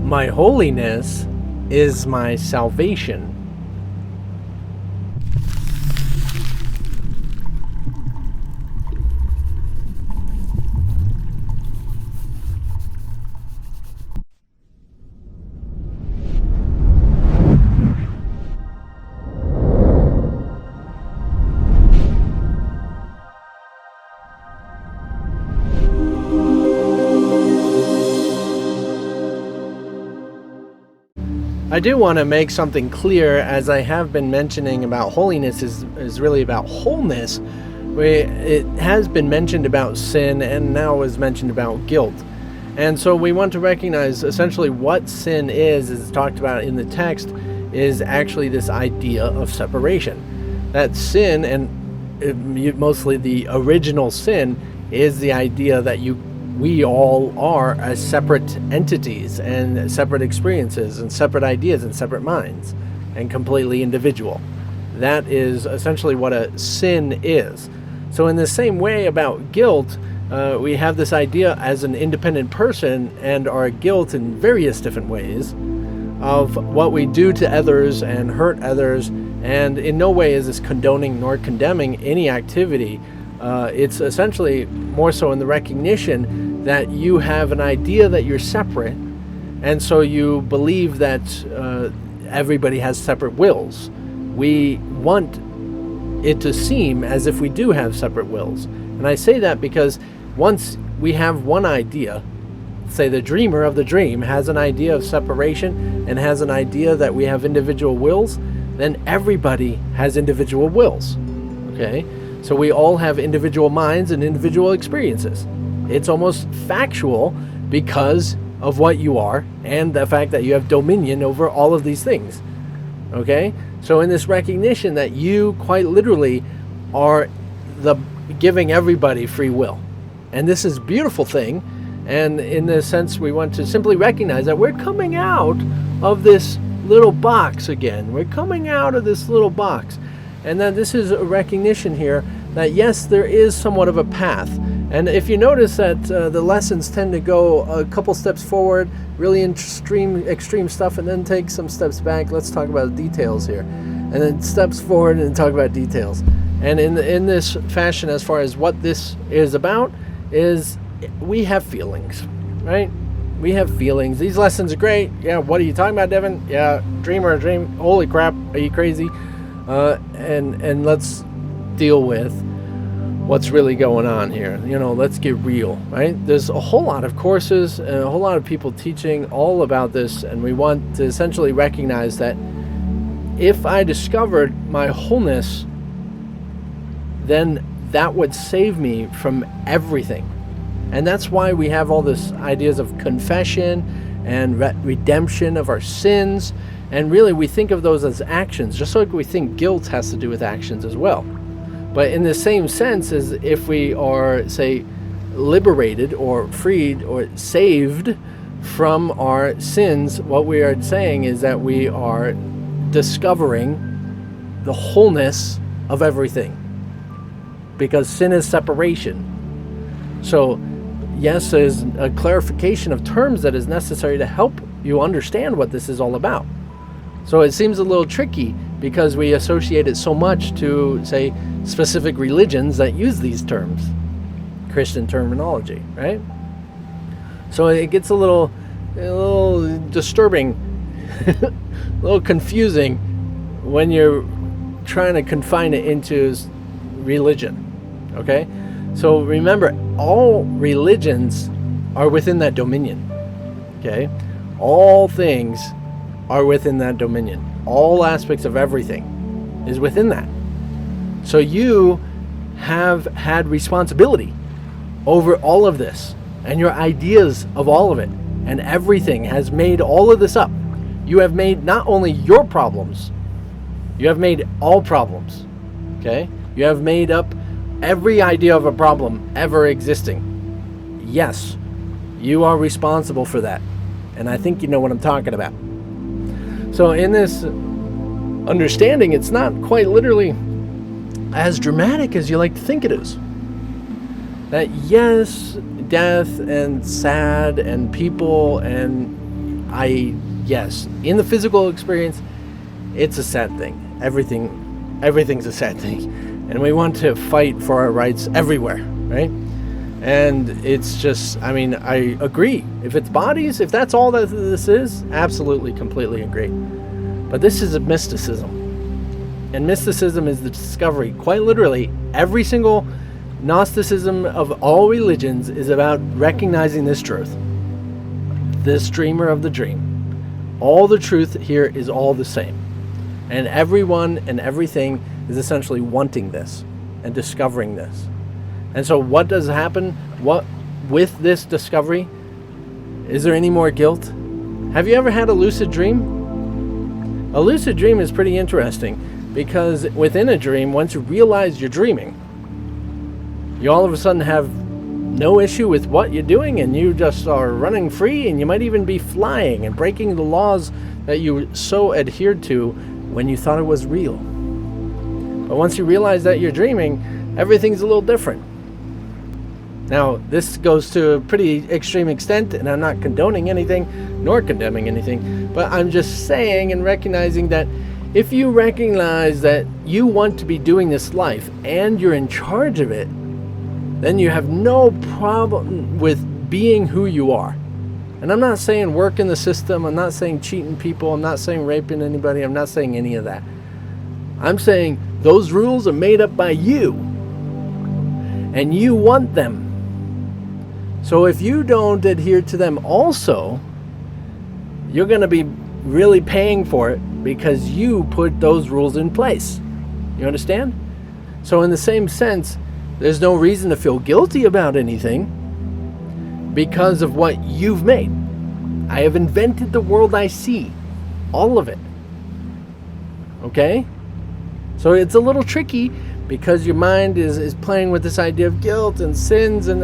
My holiness is my salvation. I do want to make something clear, as I have been mentioning about holiness is really about wholeness. It has been mentioned about sin and now is mentioned about guilt. And so we want to recognize essentially what sin is, as talked about in the text, is actually this idea of separation. That sin, and mostly the original sin, is the idea that we all are as separate entities and separate experiences and separate ideas and separate minds and completely individual. That is essentially what a sin is. So in the same way about guilt, we have this idea as an independent person and our guilt in various different ways of what we do to others and hurt others, and in no way is this condoning nor condemning any activity. It's essentially more so in the recognition that you have an idea that you're separate, and so you believe that everybody has separate wills. We want it to seem as if we do have separate wills. And I say that because once we have one idea, say the dreamer of the dream has an idea of separation and has an idea that we have individual wills, then everybody has individual wills. Okay? So we all have individual minds and individual experiences. It's almost factual because of what you are and the fact that you have dominion over all of these things. Okay? So in this recognition that you quite literally are giving everybody free will. And this is a beautiful thing. And in this sense, we want to simply recognize that we're coming out of this little box again. We're coming out of this little box. And then this is a recognition here that yes, there is somewhat of a path. And if you notice that the lessons tend to go a couple steps forward, really extreme stuff, and then take some steps back. Let's talk about the details here. And then steps forward and talk about details. And in this fashion, as far as what this is about, is we have feelings, right? We have feelings. These lessons are great. Yeah, what are you talking about, Devin? Yeah, dreamer, a dream. Holy crap, are you crazy? And let's deal with what's really going on here. Let's get real, right? There's a whole lot of courses and a whole lot of people teaching all about this, and we want to essentially recognize that if I discovered my wholeness, then that would save me from everything. And that's why we have all this ideas of confession and redemption of our sins. And really we think of those as actions, just like we think guilt has to do with actions as well. But in the same sense as if we are, say, liberated or freed or saved from our sins, what we are saying is that we are discovering the wholeness of everything. Because sin is separation. So, yes, there's a clarification of terms that is necessary to help you understand what this is all about. So it seems a little tricky because we associate it so much to, say, specific religions that use these terms, Christian terminology, right? So it gets a little disturbing, a little confusing when you're trying to confine it into religion, okay? So remember, all religions are within that dominion, okay? All things are within that dominion. All aspects of everything is within that. So you have had responsibility over all of this and your ideas of all of it, and everything has made all of this up. You have made not only your problems, you have made all problems, okay? You have made up every idea of a problem ever existing. Yes, you are responsible for that. And I think you know what I'm talking about. So in this understanding, it's not quite literally as dramatic as you like to think it is. That yes, death and sad and people and yes, in the physical experience, it's a sad thing. Everything's a sad thing. And we want to fight for our rights everywhere, right? And it's just, I mean, I agree. If it's bodies, if that's all that this is, absolutely, completely agree. But this is a mysticism. And mysticism is the discovery, quite literally, every single Gnosticism of all religions is about recognizing this truth. This dreamer of the dream. All the truth here is all the same. And everyone and everything is essentially wanting this and discovering this. And so what does happen? What with this discovery? Is there any more guilt? Have you ever had a lucid dream? A lucid dream is pretty interesting because within a dream, once you realize you're dreaming, you all of a sudden have no issue with what you're doing and you just are running free, and you might even be flying and breaking the laws that you so adhered to when you thought it was real. But once you realize that you're dreaming, everything's a little different. Now, this goes to a pretty extreme extent, and I'm not condoning anything nor condemning anything, but I'm just saying and recognizing that if you recognize that you want to be doing this life and you're in charge of it, then you have no problem with being who you are. And I'm not saying work in the system, I'm not saying cheating people, I'm not saying raping anybody, I'm not saying any of that. I'm saying those rules are made up by you, and you want them. So if you don't adhere to them also, you're going to be really paying for it because you put those rules in place. You understand? So in the same sense, there's no reason to feel guilty about anything because of what you've made. I have invented the world I see. All of it. Okay? So it's a little tricky because your mind is playing with this idea of guilt and sins and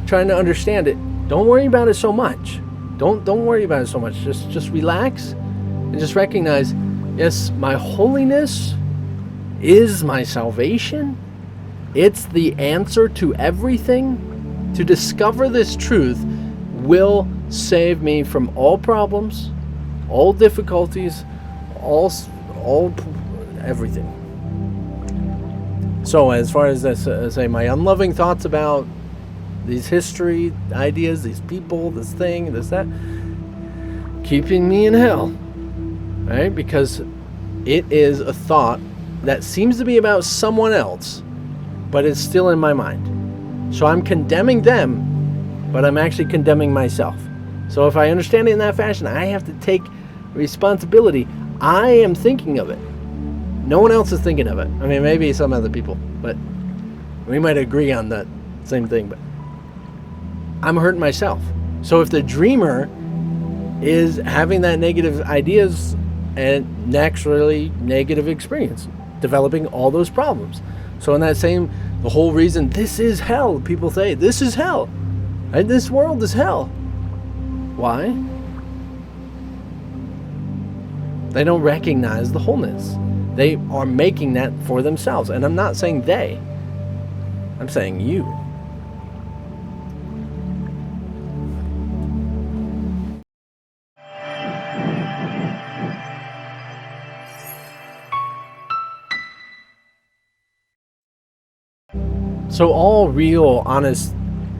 trying to understand it. Don't worry about it so much. Don't worry about it so much. Just relax and just recognize, yes, my holiness is my salvation. It's the answer to everything. To discover this truth will save me from all problems, all difficulties, all everything. So as far as say my unloving thoughts about these history ideas, these people, this thing, this that, keeping me in hell, right? Because it is a thought that seems to be about someone else, but it's still in my mind. So I'm condemning them, but I'm actually condemning myself. So if I understand it in that fashion, I have to take responsibility. I am thinking of it. No one else is thinking of it. I mean, maybe some other people, but we might agree on that same thing, but I'm hurting myself. So if the dreamer is having that negative ideas and naturally negative experience, developing all those problems. So in that same, the whole reason this is hell, people say this is hell, right? This world is hell. Why? They don't recognize the wholeness. They are making that for themselves. And I'm not saying they. I'm saying you. So all real, honest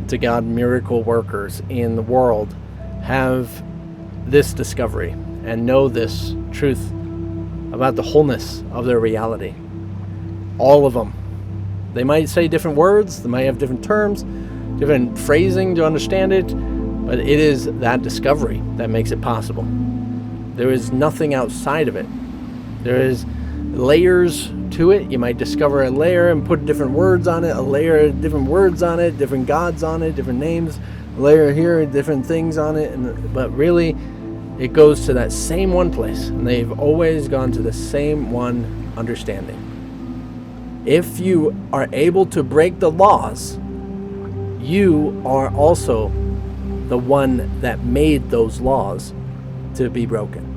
to God miracle workers in the world have this discovery and know this truth about the wholeness of their reality. All of them. They might say different words, they might have different terms, different phrasing to understand it, but it is that discovery that makes it possible. There is nothing outside of it. There is layers to it. You might discover a layer and put different words on it, a layer, different words on it, different gods on it, different names, a layer here, different things on it, but really it goes to that same one place, and they've always gone to the same one understanding. If you are able to break the laws, you are also the one that made those laws to be broken.